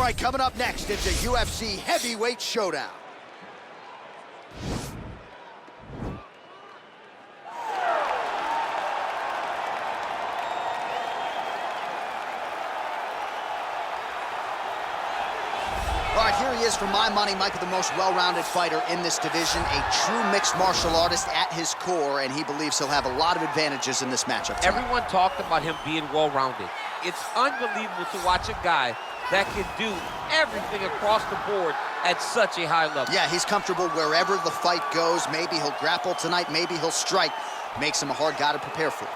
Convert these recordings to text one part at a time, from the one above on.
right, coming up next, it's a UFC heavyweight showdown. All right, here he is, for my money, Michael, the most well-rounded fighter in this division, a true mixed martial artist at his core, and he believes he'll have a lot of advantages in this matchup tonight. Everyone talked about him being well-rounded. It's unbelievable to watch a guy that can do everything across the board at such a high level. Yeah, he's comfortable wherever the fight goes. Maybe he'll grapple tonight, maybe he'll strike. Makes him a hard guy to prepare for.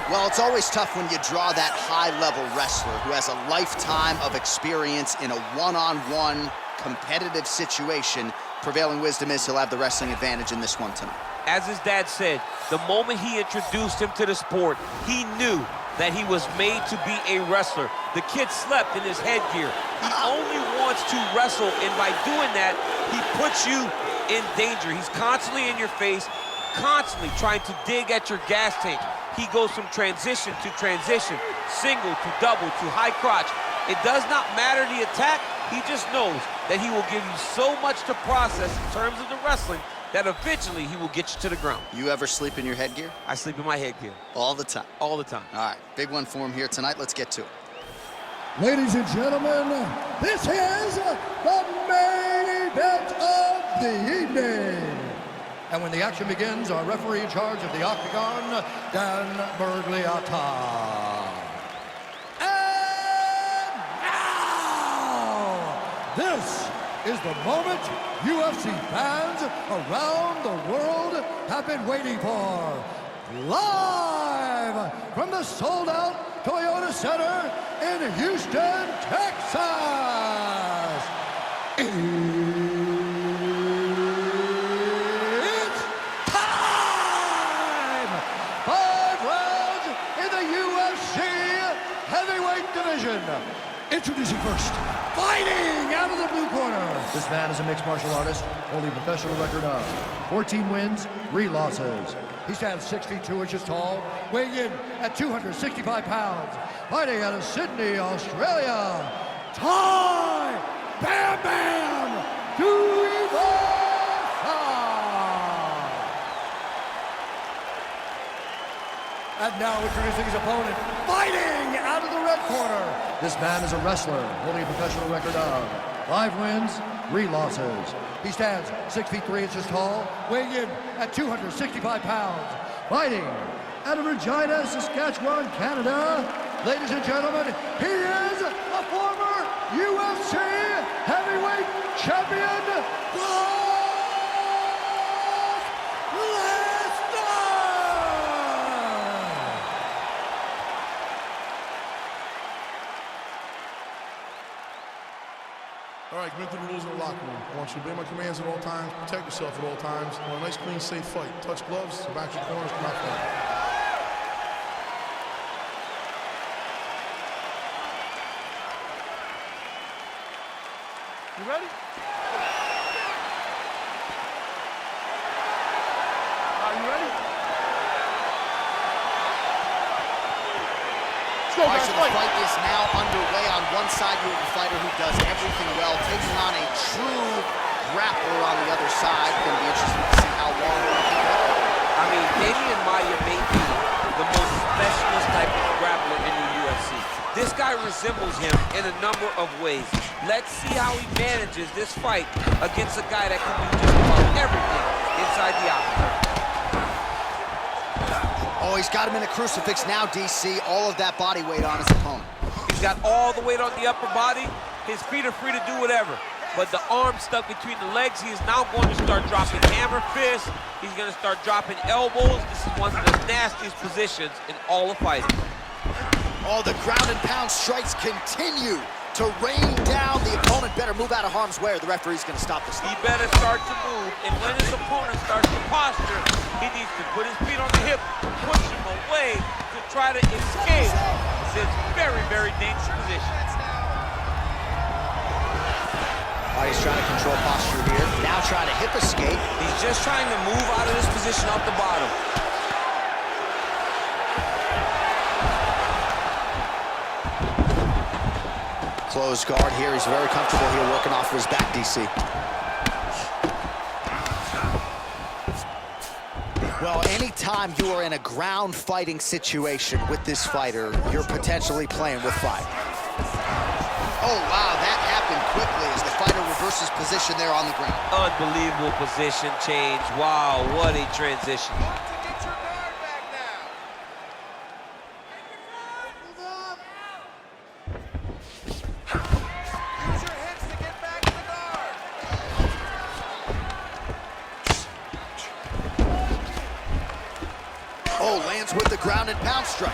Well, it's always tough when you draw that high-level wrestler who has a lifetime of experience in a one-on-one competitive situation. Prevailing wisdom is he'll have the wrestling advantage in this one tonight. As his dad said, the moment he introduced him to the sport, he knew that he was made to be a wrestler. The kid slept in his headgear. He only wants to wrestle, and by doing that, he puts you in danger. He's constantly in your face, constantly trying to dig at your gas tank. He goes from transition to transition, single to double to high crotch. It does not matter the attack. He just knows that he will give you so much to process in terms of the wrestling that eventually he will get you to the ground. You ever sleep in your headgear? I sleep in my headgear. All the time? All the time. All right, big one for him here tonight. Let's get to it. Ladies and gentlemen, this is the main event of the evening. And when the action begins, our referee in charge of the Octagon, Dan Bergliata. And now, this is the moment UFC fans around the world have been waiting for. Live from the sold-out Toyota Center in Houston, Texas. Introducing first, fighting out of the blue corner. This man is a mixed martial artist, holding a professional record of 14 wins, 3 losses. He stands 6 feet 2 inches tall, weighing in at 265 pounds. Fighting out of Sydney, Australia, Tai Tuivasa. And now introducing his opponent, fighting out of the red corner. This man is a wrestler, holding a professional record of 5 wins, 3 losses. He stands 6 feet 3 inches tall, weighing in at 265 pounds. Fighting out of Regina, Saskatchewan, Canada. Ladies and gentlemen, he is a former UFC heavyweight champion, Lesnar. All right, commit to the rules of the locker room. I want you to obey my commands at all times, protect yourself at all times. I want a nice, clean, safe fight. Touch gloves, back your corners, come out fight. You ready? Are you ready? All right, so the fight is now underway. On one side, you have a fighter who does everything well, taking on a true grappler on the other side. Going to be interesting to see how long they can go. I mean, Damian Maia may be the most specialist type of grappler in the UFC. This guy resembles him in a number of ways. Let's see how he manages this fight against a guy that can do just about everything inside the octagon. Oh, he's got him in a crucifix now, DC. All of that body weight on his opponent. He's got all the weight on the upper body. His feet are free to do whatever. But the arm stuck between the legs, he is now going to start dropping hammer fists. He's going to start dropping elbows. This is one of the nastiest positions in all of fighting. Oh, the ground and pound strikes continue to rain down. The opponent better move out of harm's way or the referee's going to stop this. He better start to move, and when his opponent starts to posture, he needs to put his feet on the hip, push him away to try to escape this very, very dangerous position. He's trying to control posture here. Now trying to hip escape. He's just trying to move out of this position off the bottom. Closed guard here. He's very comfortable here working off of his back, DC. Well, anytime you are in a ground fighting situation with this fighter, you're potentially playing with fire. Oh, wow, that happened quickly as the fighter reverses position there on the ground. Unbelievable position change. Wow, what a transition. Oh, lands with the ground and pound strike.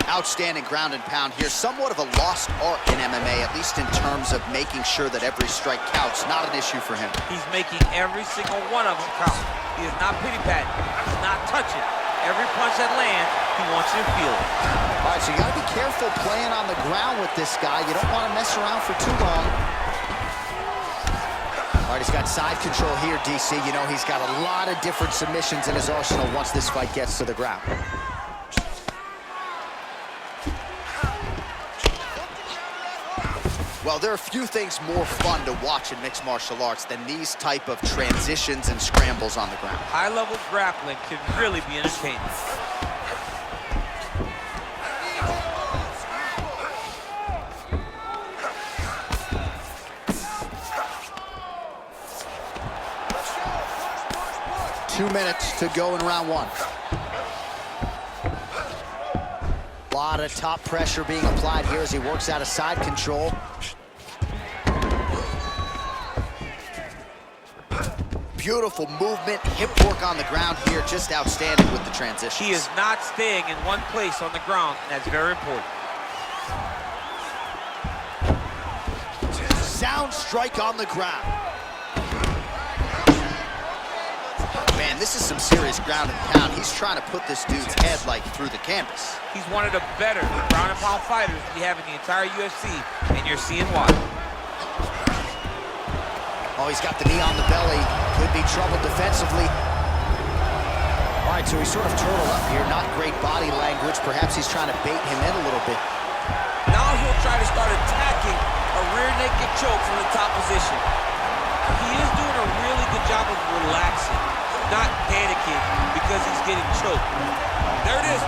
Outstanding ground and pound here. Somewhat of a lost art in MMA, at least in terms of making sure that every strike counts. Not an issue for him. He's making every single one of them count. He is not pity-patting. He's not touching. Every punch that lands, he wants you to feel it. All right, so you got to be careful playing on the ground with this guy. You don't want to mess around for too long. All right, he's got side control here, DC. You know, he's got a lot of different submissions in his arsenal once this fight gets to the ground. Well, there are few things more fun to watch in mixed martial arts than these type of transitions and scrambles on the ground. High-level grappling can really be entertaining. Two minutes to go in round one. A lot of top pressure being applied here as he works out of side control. Beautiful movement, hip work on the ground here, just outstanding with the transitions. He is not staying in one place on the ground, and that's very important. Sound strike on the ground. Man, this is some serious ground and pound. He's trying to put this dude's head like through the canvas. He's one of the better ground and pound fighters we have in the entire UFC, and you're seeing why. Oh, he's got the knee on the belly. Could be trouble defensively. All right, so he's sort of turtled up here. Not great body language. Perhaps he's trying to bait him in a little bit. Now he'll try to start attacking a rear naked choke from the top position. He is doing a really good job of relaxing, not panicking because he's getting choked. There it is.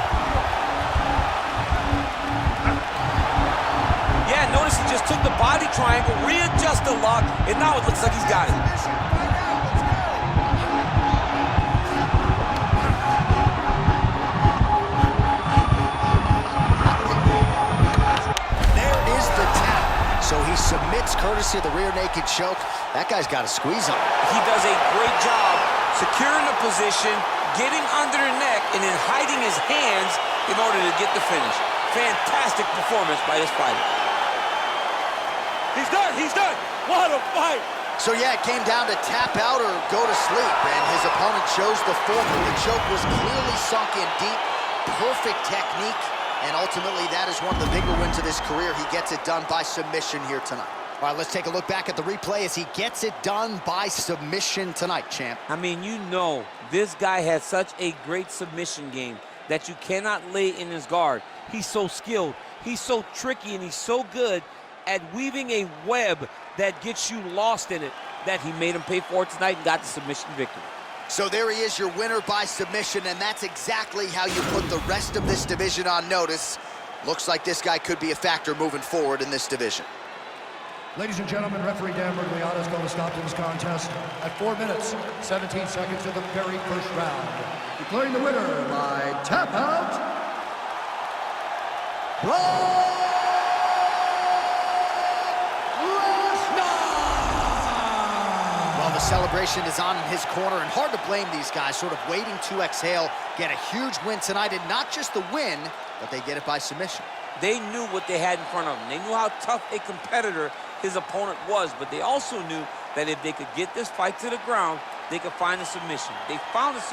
Yeah, notice he just took the body triangle, readjust the lock, and now it looks like he's got it. There is the tap. So he submits courtesy of the rear naked choke. That guy's got a squeeze on him. He does a great job securing the position, getting under the neck, and then hiding his hands in order to get the finish. Fantastic performance by this fighter. He's done, he's done. What a fight. So yeah, it came down to tap out or go to sleep, and his opponent chose the former. The choke was clearly sunk in deep, perfect technique, and ultimately that is one of the bigger wins of his career. He gets it done by submission here tonight. All right, let's take a look back at the replay as he gets it done by submission tonight, champ. I mean, you know, this guy has such a great submission game that you cannot lay in his guard. He's so skilled, he's so tricky, and he's so good at weaving a web that gets you lost in it that he made him pay for it tonight and got the submission victory. So there he is, your winner by submission, and that's exactly how you put the rest of this division on notice. Looks like this guy could be a factor moving forward in this division. Ladies and gentlemen, referee Dan Bergliano is going to stop this contest at 4 minutes, 17 seconds of the very first round. Declaring the winner by tap out, Lesnar! Well, the celebration is on in his corner, and hard to blame these guys, sort of waiting to exhale, get a huge win tonight, and not just the win, but they get it by submission. They knew what they had in front of them. They knew how tough a competitor his opponent was, but they also knew that if they could get this fight to the ground, they could find a submission. They found a submission.